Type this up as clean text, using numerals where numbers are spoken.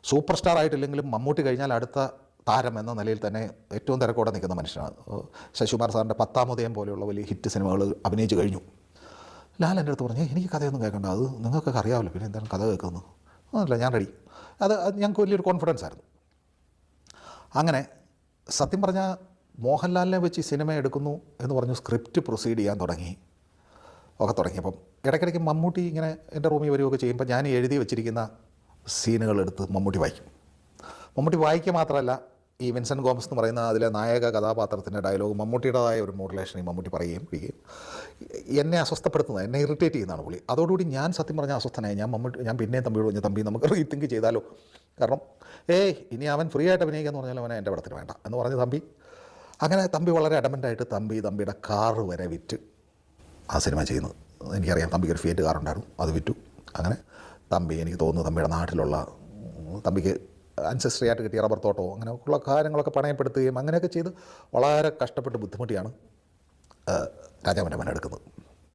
Super star ആയിട്ടില്ലെങ്കിലും Mammootty കഴിഞ്ഞാൽ അടുത്ത താരം എന്ന നിലയിൽ തന്നെ ഏറ്റവും തിരക്കോടെ നിൽക്കുന്ന മനുഷ്യനാണ്. ശശികുമാർ സാറിൻ്റെ 10-ാം ഉദയം പോലെയുള്ള വലിയ ഹിറ്റ് സിനിമകൾ അഭിനയിച്ച് കഴിഞ്ഞു. ലാൽ എൻ്റെ അടുത്ത് പറഞ്ഞു, എനിക്ക് കഥയൊന്നും കേൾക്കണ്ട, അത് നിങ്ങൾക്കൊക്കെ അറിയാമല്ലോ, പിന്നെ എന്താണ് കഥ കേൾക്കുന്നത്? അതല്ല, ഞാൻ റെഡി. അത് ഞങ്ങൾക്ക് വലിയൊരു കോൺഫിഡൻസ് ആയിരുന്നു. അങ്ങനെ സത്യം പറഞ്ഞാൽ മോഹൻലാലിനെ വെച്ച് സിനിമ എടുക്കുന്നു എന്ന് പറഞ്ഞു സ്ക്രിപ്റ്റ് പ്രൊസീഡ് ചെയ്യാൻ തുടങ്ങിയപ്പം ഇടയ്ക്കിടയ്ക്ക് മമ്മൂട്ടി ഇങ്ങനെ എൻ്റെ റൂമിൽ വരികയൊക്കെ ചെയ്യുമ്പോൾ ഞാൻ എഴുതി വെച്ചിരിക്കുന്ന സീനുകളെടുത്ത് മമ്മൂട്ടി വായിക്കും. മമ്മൂട്ടി വായിക്കുക മാത്രമല്ല, ഈ വിൻസെൻ്റ് ഗോമസ് എന്ന് പറയുന്ന അതിലെ നായക കഥാപാത്രത്തിൻ്റെ ഡയലോഗ് മമ്മൂട്ടിയുടേതായ ഒരു മോഡുലേഷനിൽ മമ്മൂട്ടി പറയുകയും എന്നെ അസ്വസ്ഥപ്പെടുത്തുന്നത്, എന്നെ ഇറിറ്റേറ്റ് ചെയ്യുന്നതാണ് പുള്ളി. അതോടുകൂടി ഞാൻ സത്യം പറഞ്ഞാൽ അസ്വസ്ഥനായി. ഞാൻ പിന്നെയും തമ്പിയോട് പറഞ്ഞു, തമ്പി നമുക്ക് റീതിങ്ക് ചെയ്താലോ, കാരണം ഇനി അവൻ ഫ്രീ ആയിട്ട് അഭിനയിക്കാന്ന് പറഞ്ഞാൽ അവനെ എൻ്റെ പടത്തിന് വേണ്ട എന്ന് പറഞ്ഞ് അങ്ങനെ തമ്പി വളരെ അഡമൻ്റായിട്ട് തമ്പിയുടെ കാറ് വരെ വിറ്റ് ആ സിനിമ ചെയ്യുന്നത്. എനിക്കറിയാം, തമ്പിക്ക് ഒരു ഫിയറ്റ് കാറുണ്ടായിരുന്നു, അത് വിറ്റു. അങ്ങനെ എനിക്ക് തോന്നുന്നു തമ്പിയുടെ നാട്ടിലുള്ള തമ്പിക്ക് അൻസെസ്ട്രി ആയിട്ട് കിട്ടിയ റബ്ബർ തോട്ടോ അങ്ങനെയൊക്കെയുള്ള കാര്യങ്ങളൊക്കെ പണയപ്പെടുത്തുകയും അങ്ങനെയൊക്കെ ചെയ്ത് വളരെ കഷ്ടപ്പെട്ട് ബുദ്ധിമുട്ടിയാണ് രാജാവിൻ്റെ മനം എടുക്കുന്നത്.